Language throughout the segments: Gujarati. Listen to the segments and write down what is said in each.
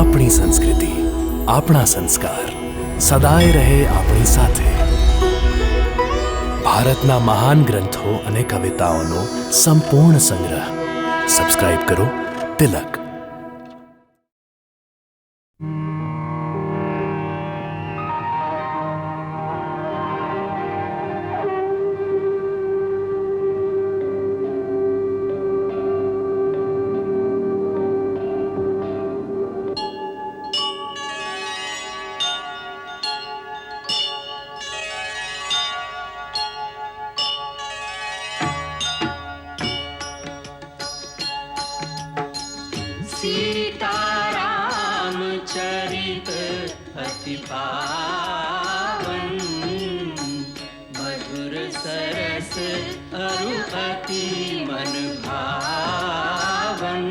આપણી સંસ્કૃતિ, આપણા સંસ્કાર સદાય રહે આપણી સાથે. ભારતના મહાન ગ્રંથો અને કવિતાઓનો સંપૂર્ણ સંગ્રહ. સબસ્ક્રાઇબ કરો તિલક. सीताराम चरित अति पावन, मधुर सरस अरु अति मन भावन.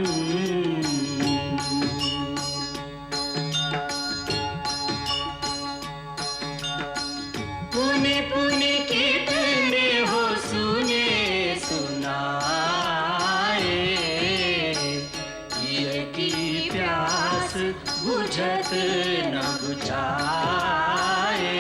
पुनि पुनि कितने हो सुने सुनाए, प्यास बुझत न बुझाए.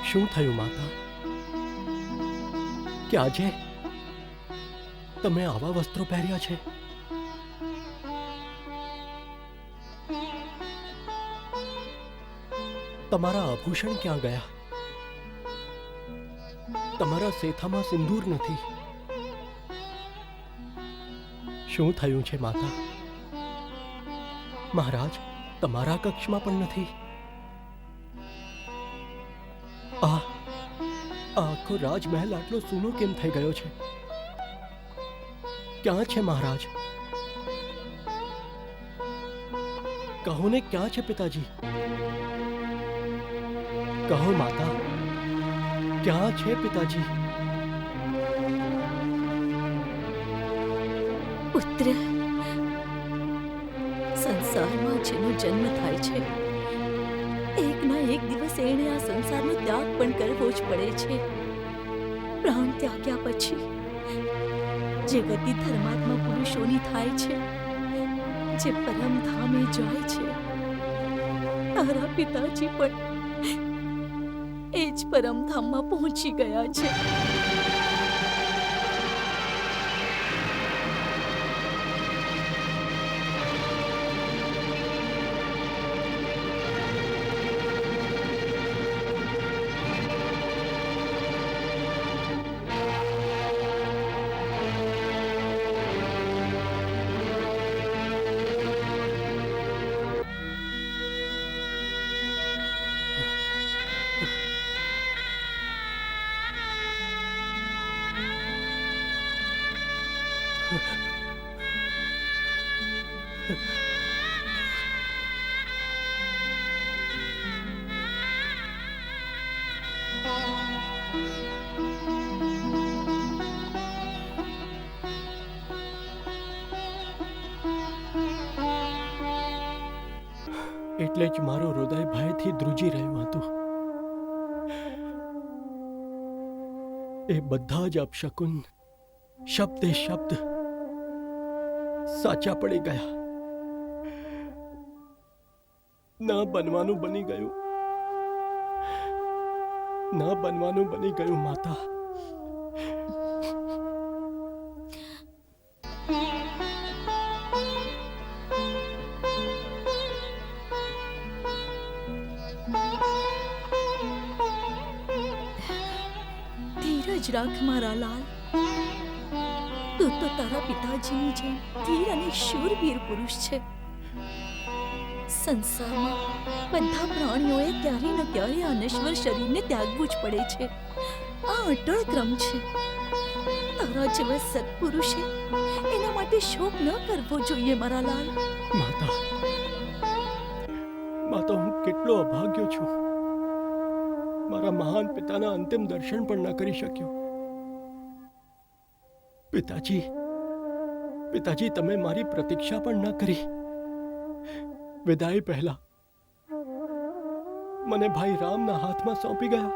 શું થયું માતા? કે આજે તમે આવા વસ્ત્રો પહેર્યા છે? તમારા આભૂષણ ક્યાં ગયા? તમારા સેથામાં સિંદૂર નથી. શું થયું છે માતા? મહારાજ તમારા કક્ષમાં પણ નથી. આખો રાજમહેલ આટલો સૂનો કેમ થઈ ગયો છે? ક્યાં છે મહારાજ? કહો ને, ક્યાં છે પિતાજી? કહો માતા, ક્યાં છે પિતાજી? પુત્ર, સંસારમાં જેનો જન્મ થાય છે, એક ના એક દિવસ એણે આ સંસારનો ત્યાગ પણ કરવો જ પડે છે. પ્રાણ ત્યાગ્યા પછી જે ગતિ ધર્માત્મા પુરુષોની થાય છે, જે પરમધામે જાય છે, તારા પિતાજી પણ એ જ પરમધામમાં પહોંચી ગયા છે. એટલે જ મારું હૃદય ભયથી ધ્રુજી રહ્યું હતું. એ બધા જ અપશકુન શબ્દે શબ્દ સાચા પડી ગયા. ન બનવાનું બની ગયું, ન બનવાનું બની ગયું માતા. ધીરજ રાખ મારા લાલ. તું તો તારા પિતાજીની જેમ ધીર અને શૂરવીર પુરુષ છે. સંસારમાં બધા પ્રાણીઓએ ક્યારે ને ક્યારે આ નશ્વર શરીરને ત્યાગવું જ પડે છે. આ અટળ ક્રમ છે. તારા જેવા સત્પુરુષે એના માટે શોક ન કરવો જોઈએ મારા લાલ. માતા, માતા, હું કેટલો અભાગ્યો છું. મારા મહાન પિતાના અંતિમ દર્શન પણ ન કરી શક્યો. પિતાજી, પિતાજી, તમે મારી પ્રતીક્ષા પણ ન કરી. વિદાય પહેલા મને ભાઈ રામના હાથમાં સોંપી ગયા.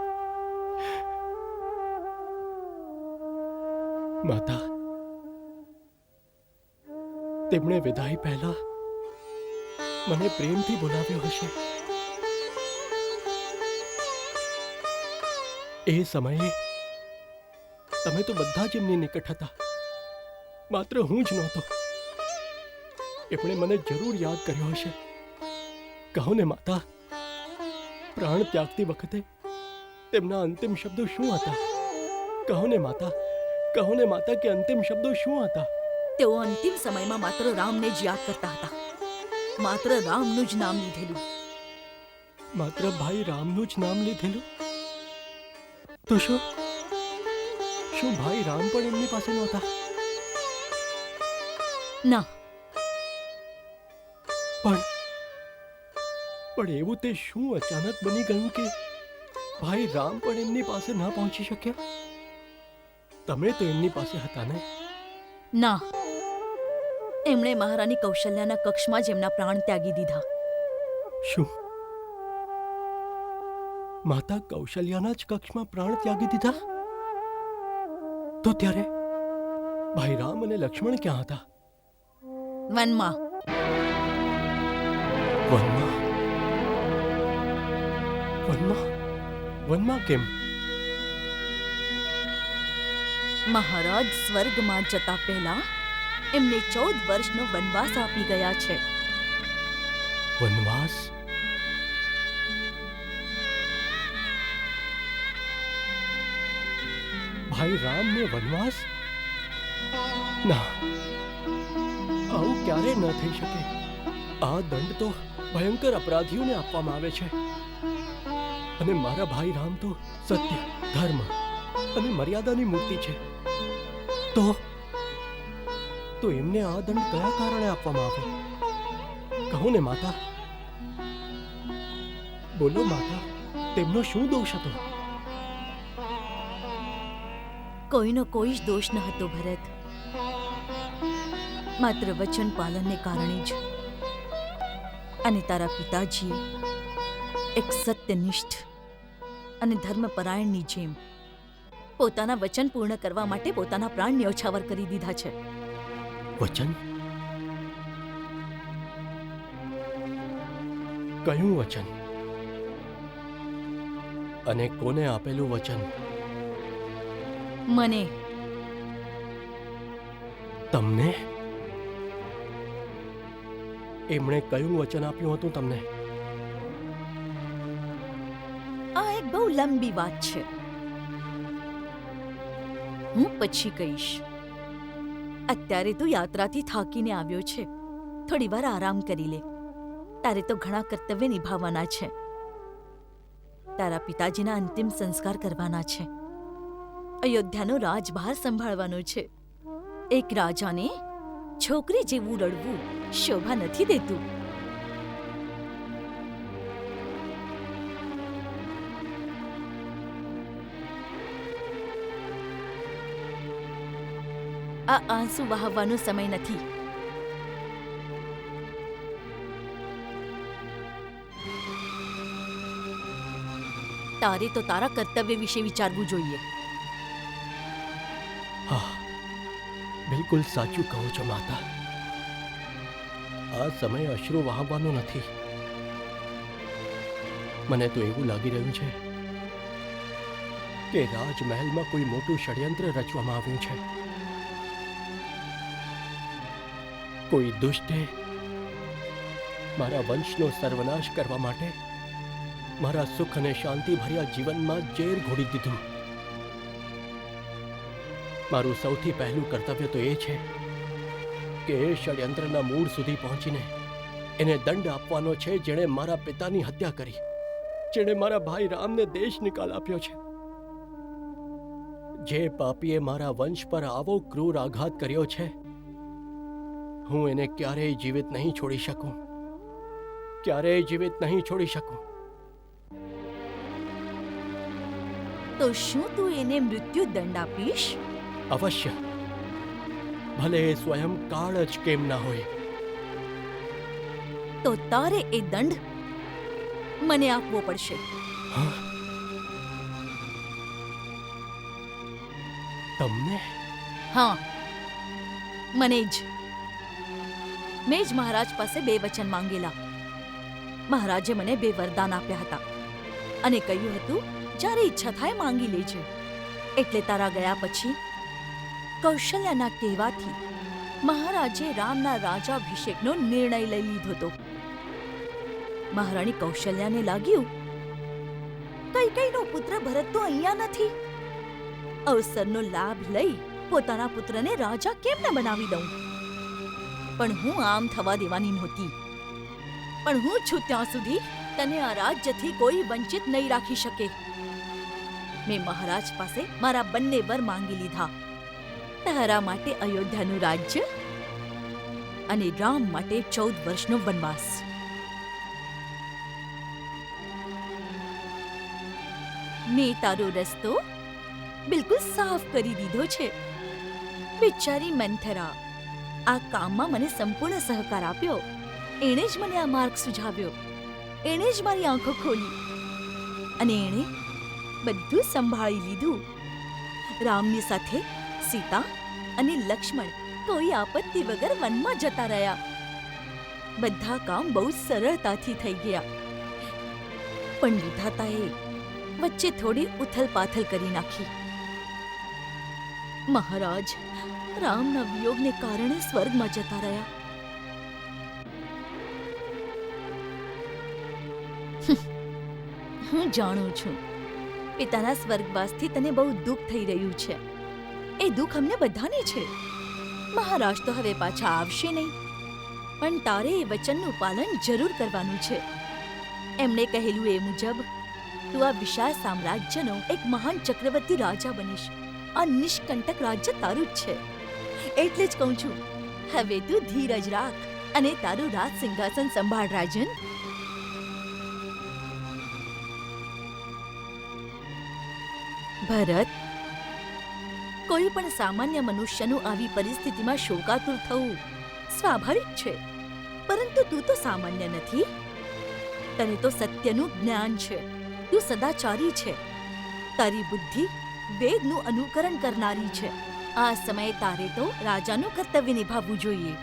માતા, તેમણે વિદાય પહેલા મને પ્રેમથી બોલાવ્યો હશે. એ સમયે તમે તો બધા જ એમની નિકટ હતા, માત્ર હું જ નહોતો. એમણે મને જરૂર યાદ કર્યો હશે. કહો ને માતા, પ્રાણ ત્યાગતી વખતે તેમના અંતિમ શબ્દો શું હતા? કહો ને માતા, કહો ને માતા, કે અંતિમ શબ્દો શું હતા? તેઓ અંતિમ સમયમાં માત્ર રામને જ યાદ કરતા હતા. માત્ર રામનું જ નામ લીધેલું. માત્ર ભાઈ રામનું જ નામ લીધેલું? તો શું ભાઈ રામ પણ એમની પાસે નહોતા? ના, પણ એવું તે શું અચાનક બની ગયું કે ભાઈ રામ પણ એમની પાસે ન પહોંચી શક્યા? તમે તો એમની પાસે હતા ને? ના, એમણે મહારાણી કૌશલ્યાના કક્ષમાં જ એમના પ્રાણ ત્યાગી દીધા. શું માતા કૌશલ્યાના જ કક્ષમાં પ્રાણ ત્યાગી દીધા? તો ત્યારે ભાઈ રામ અને લક્ષ્મણ ક્યાં હતા? વનમાં. વનમાં? વનમાં? વનમાં કેમ? મહારાજ સ્વર્ગમાં જતા પહેલા એમને 14 વર્ષનો વનવાસ આપી ગયા છે. વનવાસ? ભાઈ રામને વનવાસ? ના, આવું ક્યારે ન થઈ શકે. આ દંડ તો ભયંકર અપરાધીઓને આપવામાં આવે છે. અને મારા ભાઈ રામ તો સત્ય, ધર્મ અને મર્યાદાની મૂર્તિ છે. તો એમને આ દંડ કયા કારણે આપવામાં આવ્યો? કહો ને માતા, બોલો માતા, તેમનો શું દોષ હતો? કોઈનો કોઈ જ દોષ ન હતો ભરત. માત્ર વચન પાલનને કારણે જ. અને તારા પિતાજીએ એક સત્યનિષ્ઠ અને ધર્મપરાયણની જેમ પોતાના વચન પૂર્ણ કરવા માટે પોતાના પ્રાણ ન્યોછાવર કરી દીધા છે. વચન? કયું વચન? અને કોને આપેલું વચન? મને. તમને? એમણે કયું વચન આપ્યું હતું તમને? આ એક બહુ લંબી વાત છે. હું પછી કહીશ. અત્યારે તું યાત્રાથી થાકીને આવ્યો છે. થોડી વાર આરામ કરી લે. તારે તો ઘણા કર્તવ્ય નિભાવવાના છે. તારા પિતાજીના અંતિમ સંસ્કાર કરવાના છે. અયોધ્યાનો રાજભાર સંભાળવાનો છે. એક રાજાને છોકરી જેવું રડવું શોભા નથી દેતું. આ આંસુ વહાવવાનો સમય નથી. તારે તો તારા કર્તવ્ય વિશે વિચારવું જોઈએ. હા, બિલકુલ સાચું કહો છો માતા. આ સમય અશ્રુ વહાવવાનો નથી. મને તો એવું લાગી રહ્યું છે કે રાજમહેલમાં કોઈ મોટું ષડયંત્ર રચવામાં આવ્યું છે. કોઈ દુષ્ટે મારા વંશનો સર્વનાશ કરવા માટે મારા સુખ અને શાંતિ ભર્યા જીવનમાં ઝેર ઘોડી દીધું. મારું સૌથી પહેલું કર્તવ્ય તો એ છે કે એ ષડયંત્રના મૂળ સુધી પહોંચીને એને દંડ આપવાનો છે, જેણે મારા પિતાની હત્યા કરી, જેણે મારા ભાઈ રામને દેશ નિકાલ આપ્યો છે. જે પાપીએ મારા વંશ પર આવો ક્રૂર આઘાત કર્યો છે, હું એને ક્યારેય જીવિત નહીં છોડી શકું, ક્યારેય જીવિત નહીં છોડી શકું. તો શું તું એને મૃત્યુ દંડ આપીશ? અવશ્ય, ભલે એ સ્વયં કાળ જ કેમ ના હોય. તો તારે એ દંડ મને આપવો પડશે. તમને? હા, મને જ. મેં જ મહારાજ પાસે 2 વચન માંગેલા. મહારાજે મને 2 વરદાન આપ્યા હતા અને કહ્યું હતું, જ્યારે ઈચ્છા થાય માંગી લેજે. એટલે તારા ગયા પછી કૌશલ્યાના કહેવાથી મહારાજે રામના રાજાભિષેકનો નિર્ણય લઈ લીધો હતો. મહારાણી કૌશલ્યાને લાગ્યું, કૈકેયીનો પુત્ર ભરત તો અહીંયા નથી. અવસરનો લાભ લઈ પોતાના પુત્રને રાજા કેમ ન બનાવી દઉં? પણ હું આમ થવા દેવાની નહોતી. પણ હું છું ત્યાં સુધી તને આ રાજ્યથી કોઈ વંચિત નહીં રાખી શકે. મેં મહારાજ પાસે મારા બંને વર માંગી લીધા. તારા માટે અયોધ્યાનું રાજ્ય અને રામ માટે 14 વર્ષનો વનવાસ. મેં તારો રસ્તો બિલકુલ સાફ કરી દીધો છે. બિચારી મંથરા આ કામમાં મને સંપૂર્ણ સહકાર આપ્યો. એણે જ મને આ માર્ગ સુઝાવ્યો, એણે જ મારી આંખો ખોલી અને એણે બધું સંભાળી લીધું. રામની સાથે સીતા અને લક્ષ્મણ કોઈ આપત્તિ વગર વનમાં જતા રહ્યા. બધા કામ બહુ સરળતાથી થઈ ગયા. પણ વિધાતાએ વચ્ચે થોડી ઉથલ-પાથલ કરી નાખી. મહારાજ રામના વિયોગને કારણે સ્વર્ગમાં જતા રહ્યા. હું જાણું છું પિતાના સ્વર્ગવાસથી તને બહુ દુઃખ થઈ રહ્યું છે. એ દુઃખ અમને બધાને છે. મહારાજ તો હવે પાછા આવશે નહીં, પણ તારે એ વચનનું પાલન જરૂર કરવાનું છે. એમણે કહેલું એ મુજબ તું આ વિશાળ સામ્રાજ્યનો એક મહાન ચક્રવર્તી રાજા બનીશ. આ નિષ્કંટક રાજ્ય તારું જ છે. એટલે જ કહું છું, હવે તું ધીરજ રાખ અને તારું રાજ સિંહાસન સંભાળ. રાજન, ભરત, કોઈ પણ સામાન્ય મનુષ્યનું આવી પરિસ્થિતિમાં શોકાતુર થવું સ્વાભાવિક છે. પરંતુ તું તો સામાન્ય નથી. તને તો સત્યનું જ્ઞાન છે. તું સદાચારી છે. તારી બુદ્ધિ વેદનું અનુકરણ કરનારી છે. આ સમયે તારે તો રાજાનું કર્તવ્ય નિભાવવું જોઈએ.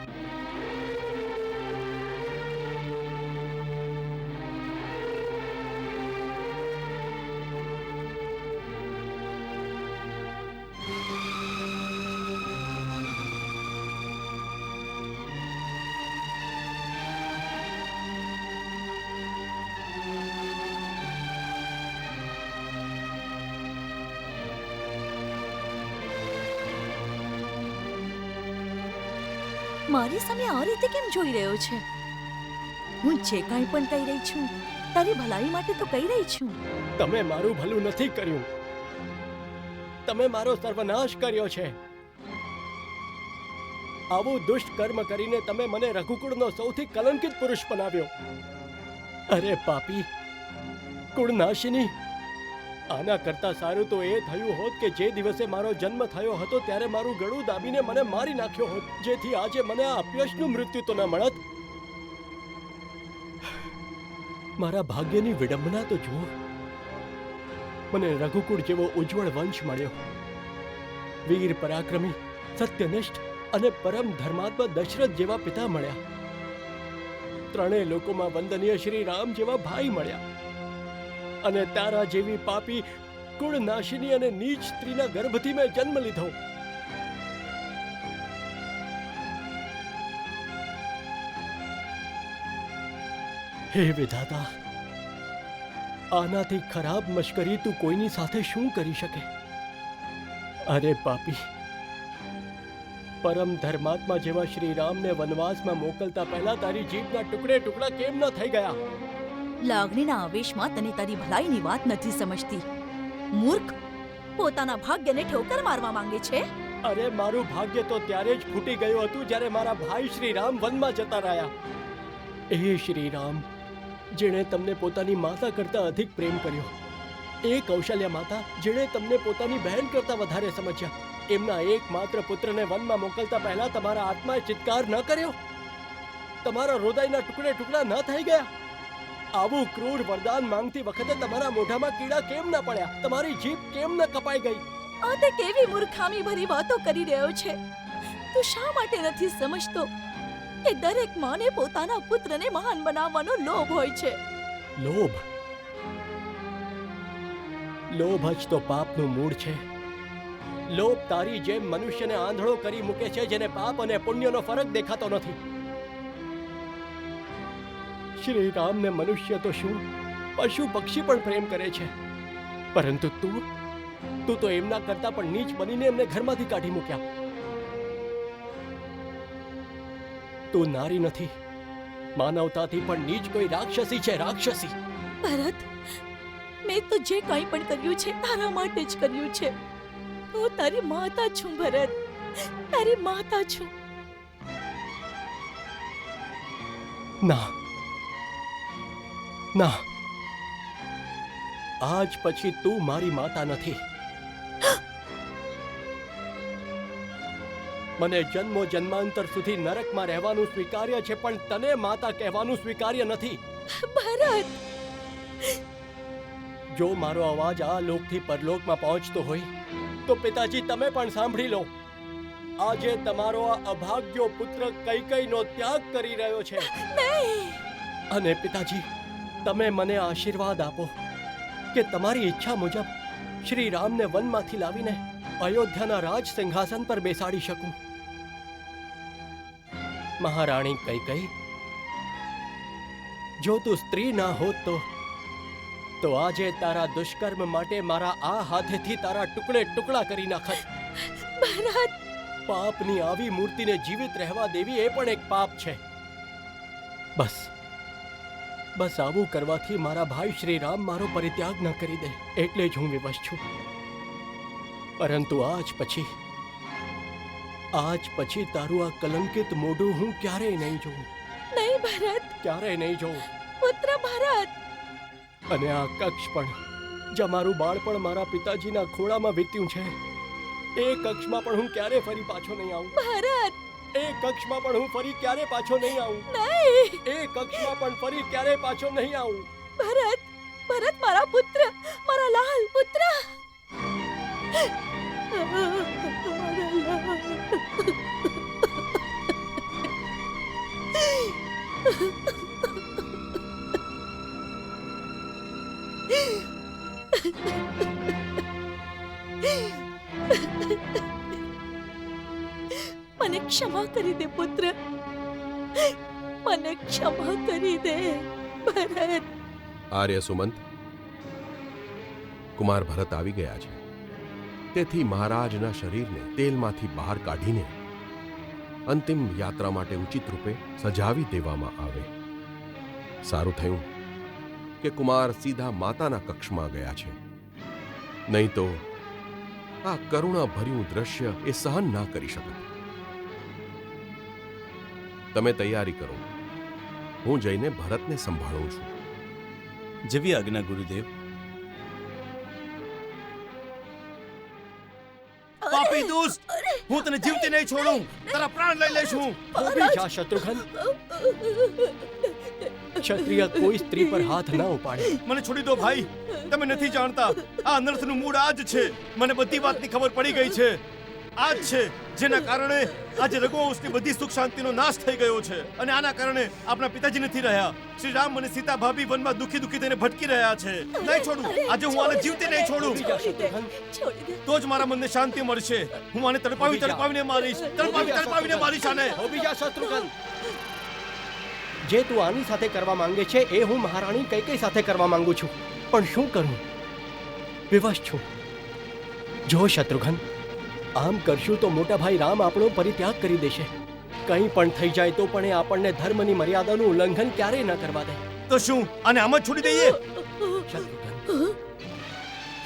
મારી સામે આ રીતે કેમ જોઈ રહ્યો છે? હું જે કાંઈ પણ કહી રહી છું તારી ભલાઈ માટે તો કહી રહી છું. તમે મારું ભલું નથી કર્યું. તમે મારો સર્વનાશ કર્યો છે. આવું દુષ્ટ કર્મ કરીને તમે મને રઘુકુળનો સૌથી કલંકિત પુરુષ બનાવ્યો. અરે પાપી, કુળનાશિની! આના કરતા સારું તો એ થયું હોત કે જે દિવસે મારો જન્મ થયો હતો ત્યારે મારું ગળું દાબીને મને મારી નાખ્યો હોત, જેથી આજે મને આ અપયશનું મૃત્યુ તો ન મળત. મારા ભાગ્યની વિડંબના તો જુઓ. મને રઘુકુળ જેવો ઉજ્જવળ વંશ મળ્યો. વીર પરાક્રમી, સત્યનિષ્ઠ અને પરમ ધર્માત્મા દશરથ જેવા પિતા મળ્યા. ત્રણેય લોકોમાં વંદનીય શ્રી રામ જેવા ભાઈ મળ્યા. અને તારા જેવી પાપી કુળ નાશિની અને નીચ સ્ત્રીના ગર્ભથી મેં જન્મ લીધો. હે વિધાતા, આનાથી ખરાબ મશ્કરી તું કોઈની સાથે શું કરી શકે? અરે પાપી, પરમ ધર્માત્મા જેવા શ્રી રામને વનવાસમાં મોકલતા પહેલા તારી જીભના ટુકડે ટુકડા કેમ ન થઈ ગયા? લાગણીના આવેશમાં તને તારી ભલાઈની વાત નથી સમજતી. મૂર્ખ, પોતાના ભાગ્યને ઠોકર મારવા માંગે છે. અરે મારું ભાગ્ય તો ત્યારે જ ફૂટી ગયું હતું જ્યારે મારા ભાઈ શ્રી રામ વનમાં જતા રહ્યા. એ શ્રી રામ જેણે તમને પોતાની માતા કરતા અધિક પ્રેમ કર્યો, એ કૌશલ્યા માતા જેણે તમને પોતાની બહેન કરતા વધારે સમજ્યા, એમના એકમાત્ર પુત્રને વનમાં મોકલતા પહેલા તમારા આત્માએ ચિત્કાર ન કર્યો? તમારા હૃદયના ટુકડે ટુકડા ન થઈ ગયા? આવું ક્રૂર વરદાન માંગતી વખતે તમારા મોઢામાં કીડા કેમ ન પડ્યા? તમારી જીભ કેમ ન કપાઈ ગઈ? આ તે કેવી મૂર્ખામી ભરી વાતો કરી રહ્યો છે? તું શા માટે નથી સમજતો કે દરેક માને પોતાના પુત્રને મહાન બનાવવાનો લોભ હોય છે? લોભ? લોભ જ તો પાપનું મૂળ છે. લોભ તારી જેમ મનુષ્યને આંધળો કરી મૂકે છે, જેને પાપ અને પુણ્યનો ફરક દેખાતો નથી. શ્રી રામને મનુષ્ય તો શું, પશુ પક્ષી પણ પ્રેમ કરે છે, પરંતુ તું તો એમના કરતા પણ નીચ બનીને એમને ઘરમાંથી કાઢી મૂક્યા. તું નારી નથી, માનવતાથી પણ નીચ કોઈ રાક્ષસી છે, રાક્ષસી. ભરત, મેં તો જે કંઈ પણ કર્યું છે તારા માટે જ કર્યું છે. હું તારી માતા છું ભરત, તારી માતા છું. ના ના, આજ પછી તું મારી માતા નથી. મને જન્મો જન્માંતર સુધી નરકમાં રહેવાનું સ્વીકાર્ય છે, પણ તને માતા કહેવાનું સ્વીકાર્ય નથી. ભરત, જો મારો અવાજ આ લોકથી પરલોકમાં પહોંચતો હોય તો પિતાજી તમે પણ સાંભળી લો. આજે તમારો આ અભાગ્યો પુત્ર કૈકેયીનો ત્યાગ કરી રહ્યો છે. નહીં. અને પિતાજી, તમે મને આશીર્વાદ આપો કે તમારી ઈચ્છા મુજબ શ્રી રામને વનમાંથી લાવીને અયોધ્યાના રાજ સિંહાસન પર બેસાડી શકું. મહારાણી કૈકેયી, જો તું સ્ત્રી ના હોત તો આજે તારા દુષ્કર્મ માટે મારા આ હાથેથી તારા ટુકડે ટુકડા કરી નાખત. ભરત, પાપની આવી મૂર્તિને જીવિત રહેવા દેવી એ પણ એક પાપ છે. બસ આવું કરવાથી મારા ભાઈ શ્રી રામ મારો પરિત્યાગ ન કરી દે, એટલે જ હું વિવશ છું. પરંતુ આજ પછી તારું આ કલંકિત મોઢું હું ક્યારેય નહીં જોઉં. નહીં ભરત, ક્યારેય નહીં જોઉં. પુત્ર ભરત. અને આ કક્ષ પણ, જ્યાં મારું બાળપણ મારા પિતાજીના ખોળામાં વીત્યું છે, એ કક્ષમાં પણ હું ક્યારે ફરી પાછો નહીં આવું. ભરત, એ કક્ષમાં પણ હું ફરી ક્યારે પાછો નહીં આવું. નહીં. એ કક્ષમાં પણ ફરી ક્યારે પાછો નહીં આવું. ભરત, ભરત, મારા પુત્ર, મારા લાલ પુત્ર. મને ક્ષમા કરી દે પુત્ર, મને ક્ષમા કરી દે ભરત. આર્ય સુમંત, કુમાર ભરત આવી ગયા છે, તેથી મહારાજના શરીરને તેલમાંથી બહાર કાઢીને અંતિમ યાત્રા માટે ઉચિત રૂપે સજાવી દેવામાં આવે. સારું થયું કે કુમાર સીધા માતાના કક્ષમાં ગયા છે, નહીં તો આ કરુણાભર્યું દ્રશ્ય એ સહન ના કરી શકત. તમે તૈયારી કરો, હું જઈને ભરતને સંભાળું છું. જેવી આજ્ઞા ગુરુદેવ. પાપી દુષ્ટ, હું તને જીવતી નહીં છોડું, તારા પ્રાણ લઈ લઈશું. ઊભી જા શત્રુઘ્ન. ક્ષત્રિય કોઈ સ્ત્રી પર હાથ ન ઉપાડે. મને છોડી દો ભાઈ, તમે નથી જાણતા આ અનર્થનું મૂળ આ જ છે. મને બધી વાતની ખબર પડી ગઈ છે. આ જ છે જેના કારણે આજે રઘુવંશની બધી સુખ શાંતિનો નાશ થઈ ગયો છે અને આના કારણે આપણા પિતાજી નથી રહ્યા. શ્રી રામ અને સીતા ભાભી વનમાં દુખી દુખી થઈને ભટકી રહ્યા છે. નહીં છોડું, આજે હું આને જીવતે નહીં છોડું. છોડી દે. તો જ મારા મનને શાંતિ મળશે. હું આને તડપાવીને મારીશ. તડપાવીને મારીશ આને. ઊભી જા શત્રુઘ્ન. જે તું આની સાથે કરવા માંગે છે એ હું મહારાણી કૈકેયી સાથે કરવા માંગુ છું, પણ શું કરું? વિવશ છું. જો શત્રુઘ્ન, આમ કરશું તો મોટા ભાઈ રામ આપણો પરિત્યાગ કરી દેશે. કંઈ પણ થઈ જાય તો પણ એ આપણને ધર્મની મર્યાદાનું ઉલ્લંઘન ક્યારેય ન કરવા દે. તો શું આને આમ જ છોડી દઈએ? શત્રુઘ્ન,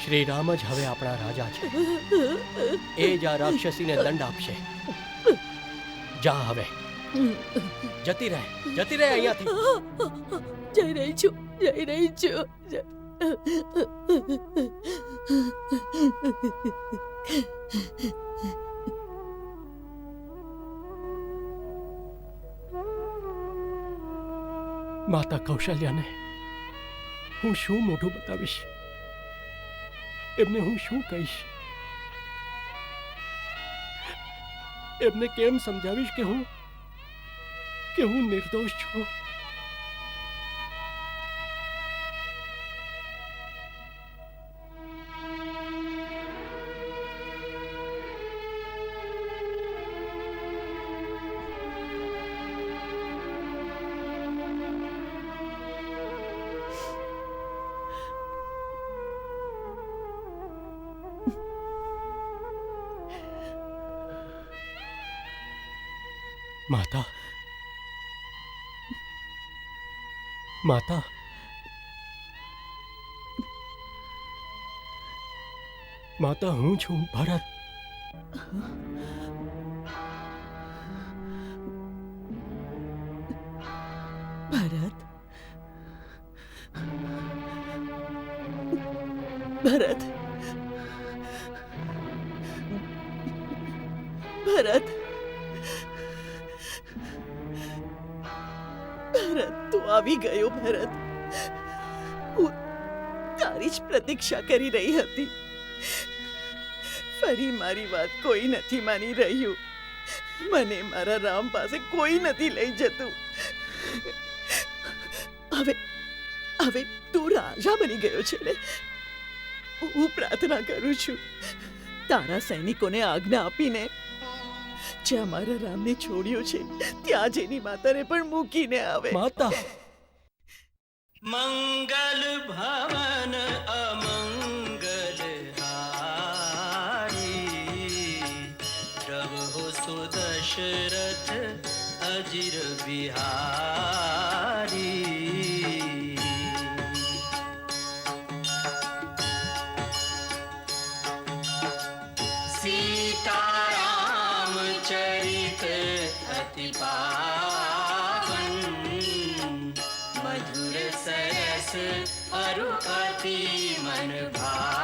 શ્રી રામ જ હવે આપણા રાજા છે. એ જ આ રાક્ષસીને દંડ આપશે. જા હવે, જતી રહે અહીંયાથી. જઈ રહી છું. માતા કૌશલ્યાને હું શું મોઢું બતાવીશ? એમને હું શું કહીશ? એમને કેમ સમજાવીશ કે હું નિર્દોષ છું? માતા, માતા, માતા, હું છું ભરત. ભરત, તું આવી ગયો. ભરત, હું તારી જ પ્રતીક્ષા કરી રહી હતી. ફરી મારી વાત કોઈ નથી માની રહ્યું. મને મારા રામ પાસે કોઈ નથી લઈ જતું. હવે તું રાજા બની ગયો છે ને. હું પ્રાર્થના કરું છું, તારા સૈનિકોને આજ્ઞા આપીને જ્યાં મારા રામને છોડ્યો છે ત્યાં જ એની માતાને પણ મૂકીને આવે. માતા, મંગલ ભવન અમંગલ હારી, પ્રભુ સુદશરથ અજીર બિહારી. सीताराम चरित अति पावन, मधुर सरस अरु अति मन भावन.